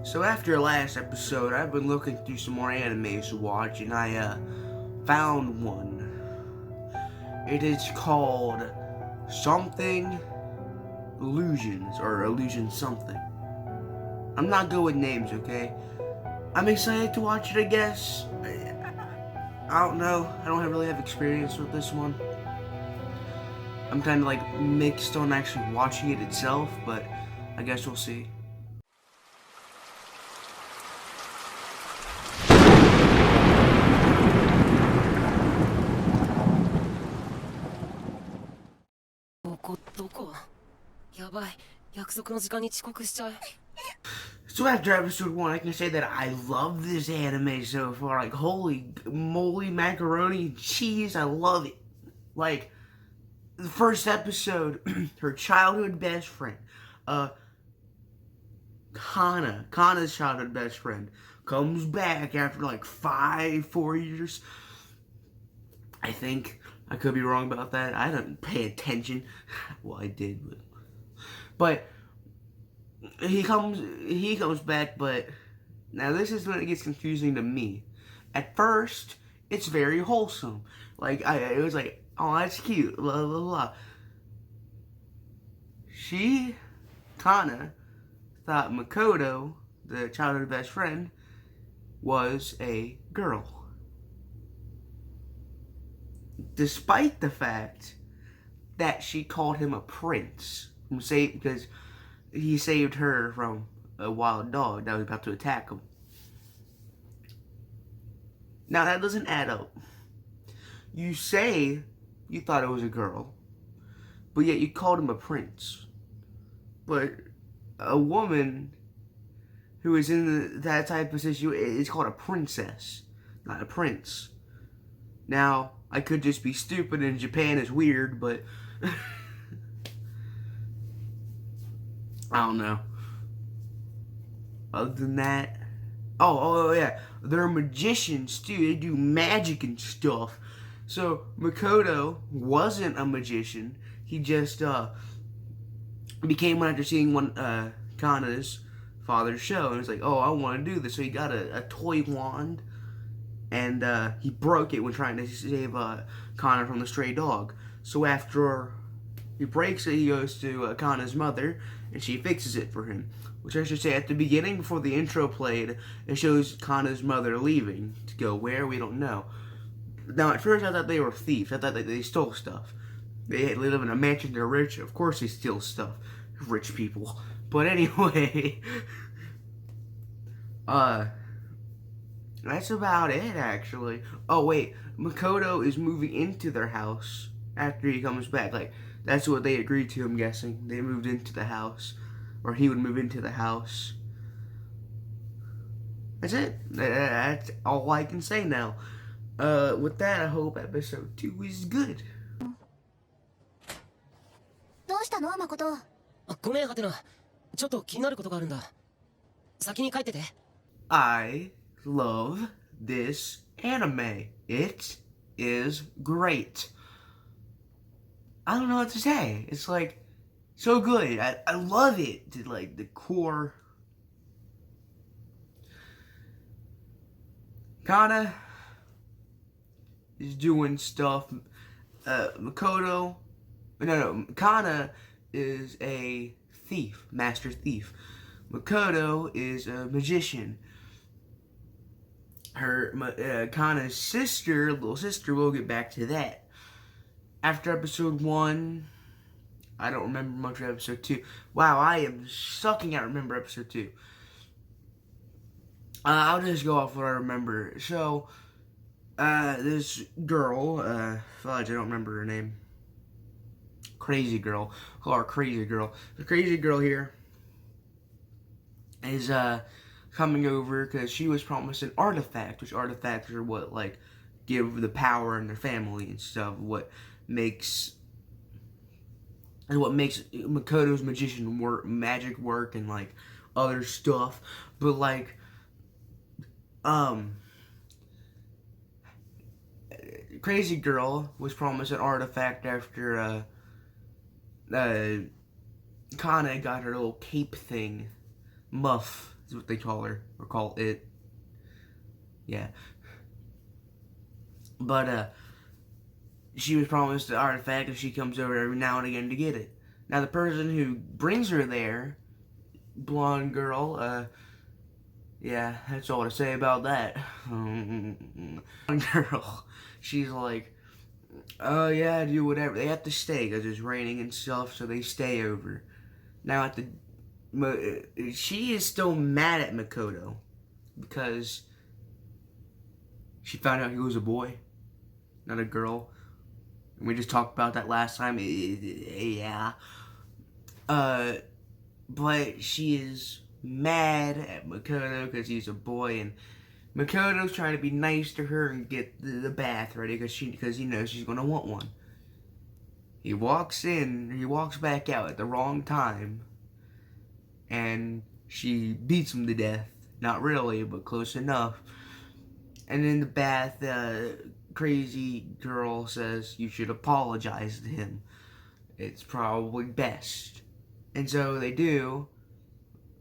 So after last episode, I've been looking through some more animes to watch, and I found one. It is called something Illusions, or Illusion something. I'm not good with names, okay? I'm excited to watch it, I guess. I don't know. I don't really have experience with this one. I'm kind of like mixed on actually watching it itself, but I guess we'll see. So after episode 1, I can say that I love this anime so far. Like, holy moly, macaroni and cheese, I love it. Like, the first episode, her childhood best friend, Kana's childhood best friend, comes back after like 4 years. I think. I could be wrong about that. I didn't pay attention. Well, I did, but he comes back. But now this is when it gets confusing to me. At first, it's very wholesome. Like it was like, oh, that's cute. Blah blah blah. Kana, thought Makoto, the childhood best friend, was a girl. Despite the fact that she called him a prince, because he saved her from a wild dog that was about to attack him. Now that doesn't add up. You say you thought it was a girl, but yet you called him a prince. But a woman who is in that type of situation is called a princess, not a prince. Now, I could just be stupid and Japan is weird, but I don't know. Other than that, oh yeah, they're magicians too. They do magic and stuff. So Makoto wasn't a magician. He just became one after seeing Kana's father's show, and was like, oh, I want to do this. So he got a toy wand. And he broke it when trying to save Kana from the stray dog. So after he breaks it, he goes to Kana's mother, and she fixes it for him. Which I should say, at the beginning, before the intro played, it shows Kana's mother leaving. To go where? We don't know. Now, at first, I thought they were thieves. I thought that they stole stuff. They live in a mansion, they're rich. Of course they steal stuff. Rich people. But anyway... That's about it, actually. Oh, wait. Makoto is moving into their house after he comes back. Like, that's what they agreed to, I'm guessing. They moved into the house. Or he would move into the house. That's it. That's all I can say now. With that, I hope episode 2 is good. どうしたの、誠。ごめん、ハテナ。ちょっと気になることがあるんだ。先に帰ってて。I love this anime. It is great. I don't know what to say. It's like so good. I love it. Like the core. Kana is doing stuff. Makoto. No. Kana is a thief, master thief. Makoto is a magician. Her Kana's little sister, we'll get back to that. After episode 1, I don't remember much of episode 2. Wow, I am sucking at remember episode 2. I'll just go off what I remember. So, this girl, fudge, I don't remember her name. Crazy girl. Call her Crazy Girl. The Crazy Girl here is, coming over because she was promised an artifact, which artifacts are what, like, give the power in their family and stuff, what makes Makoto's magic work and, like, other stuff. But, like, Crazy Girl was promised an artifact after, Kana got her little cape thing, muff, is what they call her, or call it. Yeah. But, she was promised the artifact and she comes over every now and again to get it. Now, the person who brings her there, blonde girl, yeah, that's all to say about that. Blonde girl, she's like, oh yeah, do whatever. They have to stay because it's raining and stuff, so they stay over. Now, she is still mad at Makoto because she found out he was a boy, not a girl. We just talked about that last time. Yeah. But she is mad at Makoto because he's a boy, and Makoto's trying to be nice to her and get the bath ready because he knows she's gonna want one. He walks back out at the wrong time, and she beats him to death. Not really, but close enough. And in the bath, crazy girl says you should apologize to him. It's probably best. And so they do,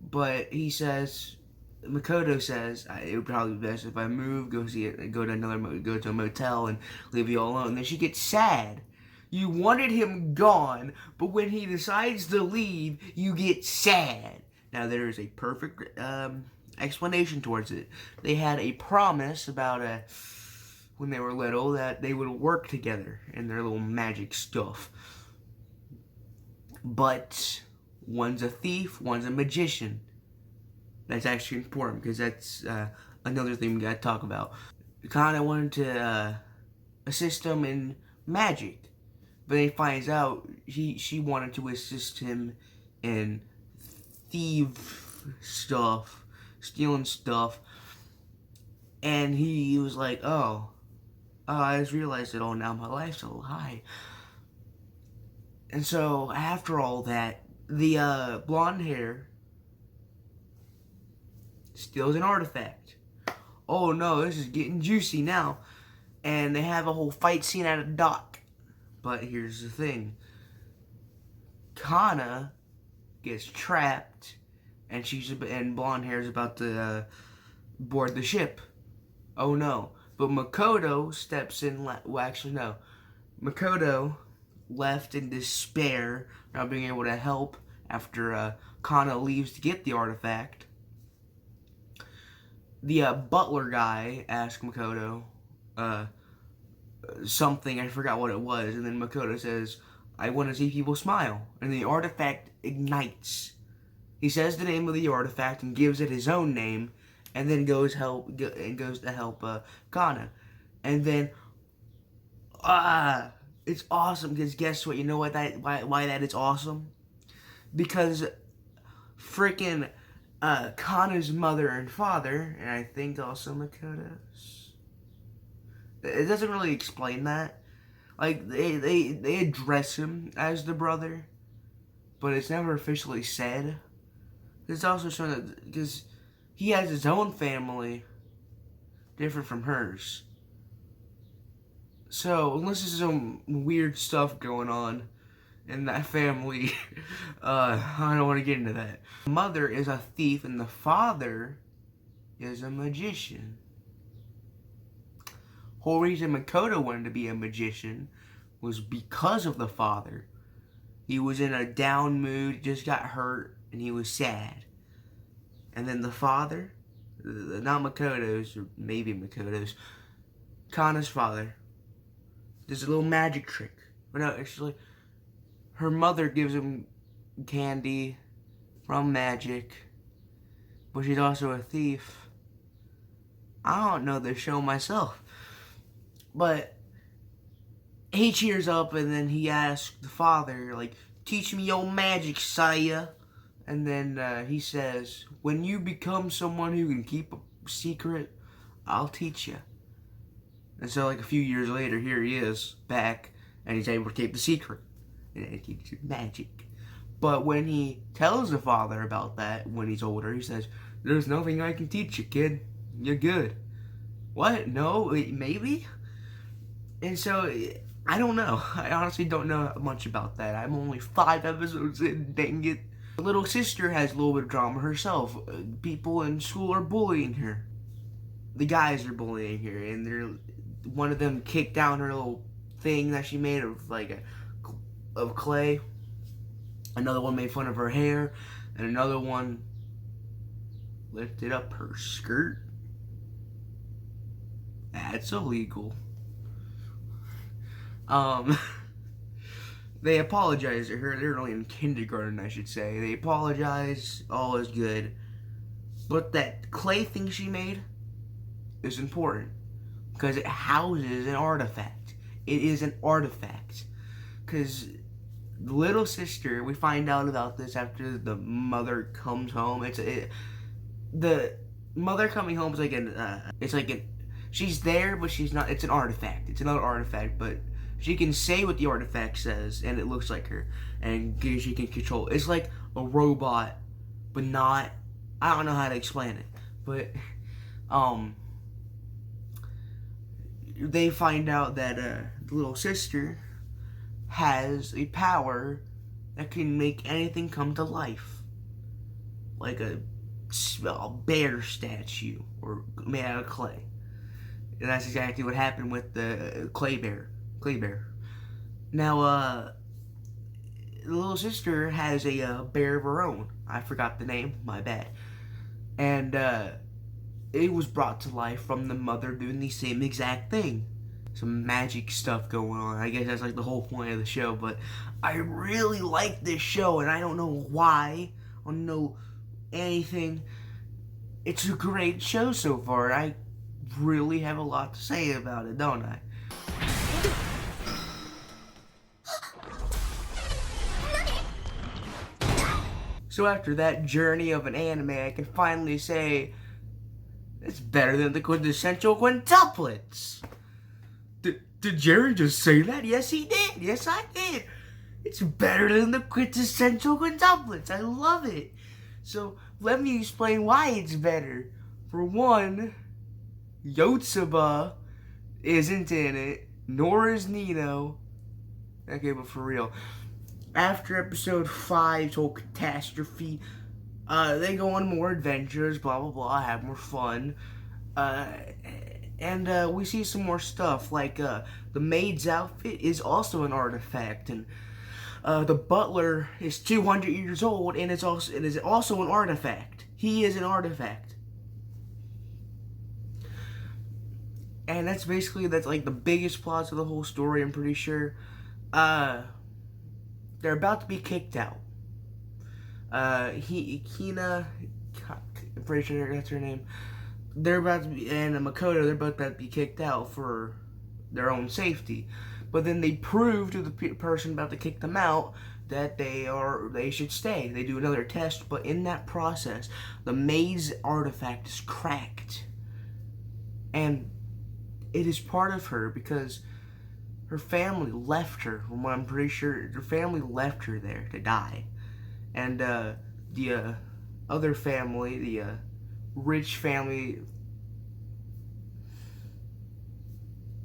but Makoto says, it would probably be best if I move, go to a motel and leave you all alone. And then she gets sad. You wanted him gone, but when he decides to leave, you get sad. Now there is a perfect explanation towards it. They had a promise about when they were little that they would work together in their little magic stuff. But one's a thief, one's a magician. That's actually important because that's another thing we gotta talk about. Kana wanted to assist him in magic, but he finds out she wanted to assist him in stuff, stealing stuff, and he was like, oh, I just realized it all now. My life's a lie. And so after all that, the blonde hair steals an artifact. Oh no, this is getting juicy now. And they have a whole fight scene at a dock. But here's the thing. Kana gets trapped, and blonde hair is about to board the ship. Oh no. But Makoto steps in, Makoto left in despair, not being able to help after Kana leaves to get the artifact. The butler guy asked Makoto something, I forgot what it was, and then Makoto says, I want to see people smile. And the artifact ignites. He says the name of the artifact and gives it his own name, and then goes to help Kana. And then, it's awesome because guess what? You know why that is awesome? Because freaking Kana's mother and father, and I think also Makoto's. It doesn't really explain that. Like they address him as the brother, but it's never officially said. It's also shown that because he has his own family, different from hers. So unless there's some weird stuff going on in that family, I don't want to get into that. The mother is a thief and the father is a magician. Whole reason Makoto wanted to be a magician was because of the father. He was in a down mood, just got hurt, and he was sad. And then the father, not Makoto's, or maybe Makoto's, Kana's father, does a little magic trick. But no, actually, her mother gives him candy from magic, but she's also a thief. I don't know the show myself. But he cheers up and then he asks the father, like, teach me your magic, Saya. And then he says, when you become someone who can keep a secret, I'll teach you. And so like a few years later, here he is back and he's able to keep the secret. And he teaches magic. But when he tells the father about that, when he's older, he says, there's nothing I can teach you, kid. You're good. What? No? Maybe? And so, I don't know. I honestly don't know much about that. I'm only 5 episodes in, dang it. Her little sister has a little bit of drama herself. People in school are bullying her. The guys are bullying her, and one of them kicked down her little thing that she made of clay. Another one made fun of her hair, and another one lifted up her skirt. That's illegal. They apologize to her. They're only in kindergarten, I should say. They apologize. All is good. But that clay thing she made is important because it houses an artifact. It is an artifact. Because the little sister, we find out about this after the mother comes home. The mother coming home is she's there, but she's not. It's an artifact. It's another artifact, but she can say what the artifact says, and it looks like her, and she can control. It's like a robot, but not. I don't know how to explain it, but they find out that the little sister has a power that can make anything come to life, like a bear statue or made out of clay. And that's exactly what happened with the clay bear. Now, the little sister has a bear of her own. I forgot the name, my bad. And it was brought to life from the mother doing the same exact thing. Some magic stuff going on. I guess that's like the whole point of the show. But I really like this show, and I don't know why. I don't know anything. It's a great show so far. I really have a lot to say about it, don't I? So after that journey of an anime, I can finally say it's better than the quintessential quintuplets. Did Jerry just say that? Yes, he did. Yes, I did. It's better than the quintessential quintuplets. I love it. So let me explain why it's better. For one, Yotsuba isn't in it, nor is Nino. Okay, but for real. After episode 5's whole catastrophe, they go on more adventures, blah blah blah, have more fun. And we see some more stuff, like the maid's outfit is also an artifact, and the butler is 200 years old and is also an artifact. He is an artifact. And that's like the biggest plots of the whole story, I'm pretty sure. They're about to be kicked out. Hina, I'm pretty sure that's her name. They're about to be, and Makoto, they're both about to be kicked out for their own safety. But then they prove to the person about to kick them out that they should stay. They do another test, but in that process, the maid's artifact is cracked. And it is part of her because her family left her. From what I'm pretty sure, her family left her there to die. And the other family, the rich family,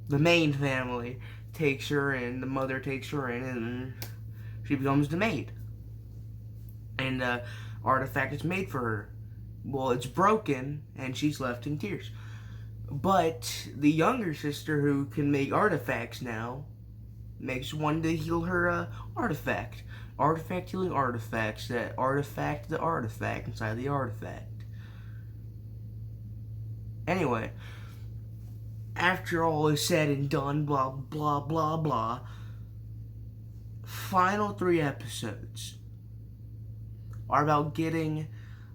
the main family, takes her in. The mother takes her in, and she becomes the maid. And the artifact is made for her. Well, it's broken, and she's left in tears. But the younger sister, who can make artifacts now, makes one to heal her artifact. Artifact healing artifacts that artifact the artifact inside the artifact. Anyway, after all is said and done, blah blah blah blah, final 3 episodes are about getting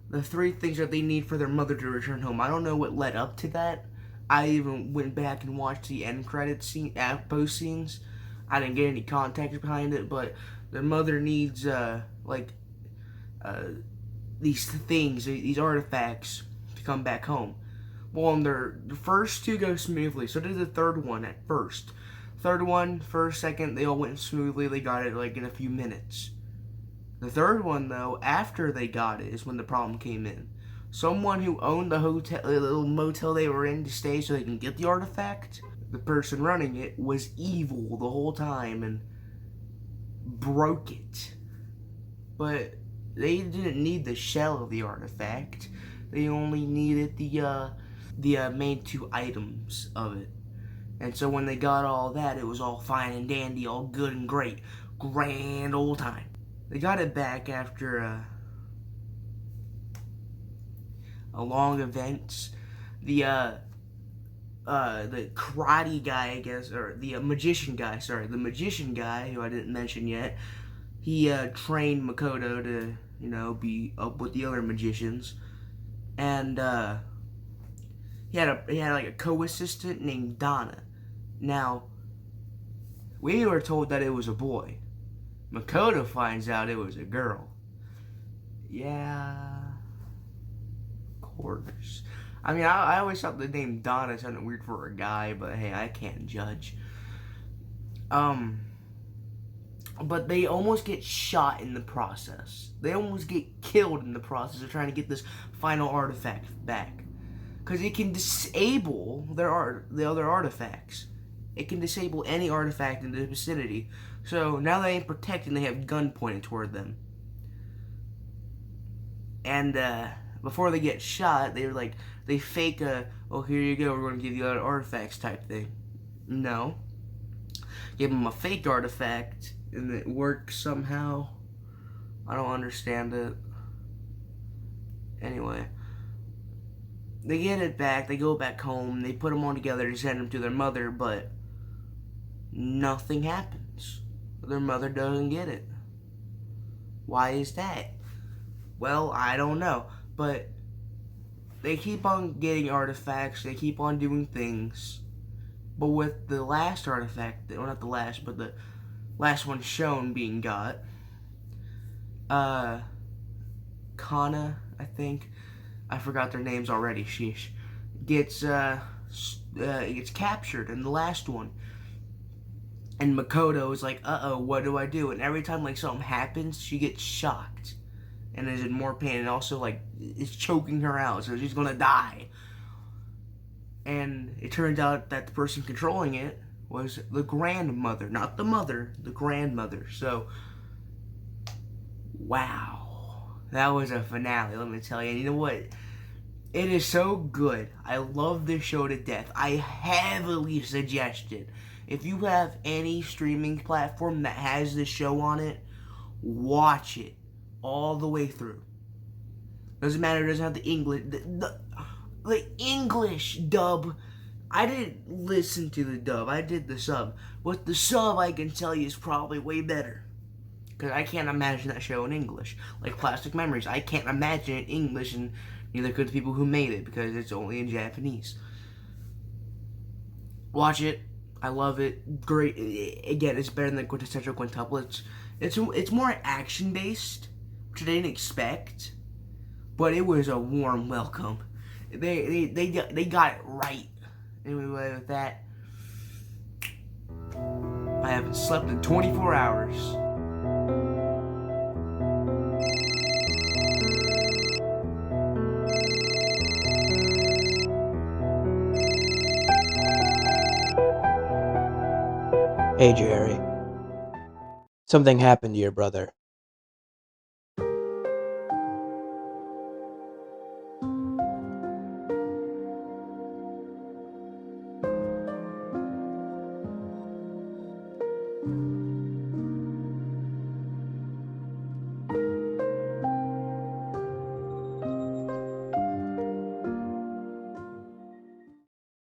the 3 things that they need for their mother to return home. I don't know what led up to that. I even went back and watched the end credits scene, post scenes. I didn't get any context behind it, but their mother needs these things, these artifacts, to come back home. Well, the first 2 go smoothly. So did the third one at first. Third one, first, second, they all went smoothly. They got it like in a few minutes. The third one, though, after they got it, is when the problem came in. Someone who owned the hotel, the little motel they were in to stay so they can get the artifact, the person running it was evil the whole time and broke it. But they didn't need the shell of the artifact. They only needed the main two items of it. And so when they got all that, it was all fine and dandy, all good and great. Grand old time. They got it back after a long event. The karate guy, I guess, or the magician guy, sorry, the magician guy, who I didn't mention yet, he trained Makoto to, be up with the other magicians. And he had like a co-assistant named Donna. Now, we were told that it was a boy. Makoto finds out it was a girl. Yeah, of course. I mean, I always thought the name Donna sounded weird for a guy, but hey, I can't judge. But they almost get shot in the process. They almost get killed in the process of trying to get this final artifact back. Because it can disable the other artifacts. It can disable any artifact in the vicinity. So now they ain't protected, they have gun pointed toward them. And before they get shot, they fake oh, here you go, we're going to give you other artifacts type thing. No. Give them a fake artifact, and it works somehow. I don't understand it. Anyway. They get it back, they go back home, they put them all together and send them to their mother, but nothing happens. Their mother doesn't get it. Why is that? Well, I don't know, but they keep on getting artifacts, they keep on doing things, but with the last artifact, well, not the last, but the last one shown being got, Kana, I think, I forgot their names already, sheesh, gets captured in the last one. And Makoto is like, uh-oh, what do I do? And every time, something happens, she gets shocked. And is in more pain. And also, it's choking her out. So she's gonna die. And it turns out that the person controlling it was the grandmother. Not the mother, the grandmother. So, wow. That was a finale, let me tell you. And you know what? It is so good. I love this show to death. I heavily suggest it. If you have any streaming platform that has this show on it, watch it all the way through. Doesn't matter, it doesn't have the English. The English dub, I didn't listen to the dub, I did the sub. With the sub, I can tell you is probably way better. Because I can't imagine that show in English. Like Plastic Memories, I can't imagine it in English, and neither could the people who made it, because it's only in Japanese. Watch it. I love it. Great. Again, it's better than Quintessential Quintuplets. It's more action-based, which I didn't expect, but it was a warm welcome. They got it right. Anyway, with that, I haven't slept in 24 hours. Hey Jerry, something happened to your brother.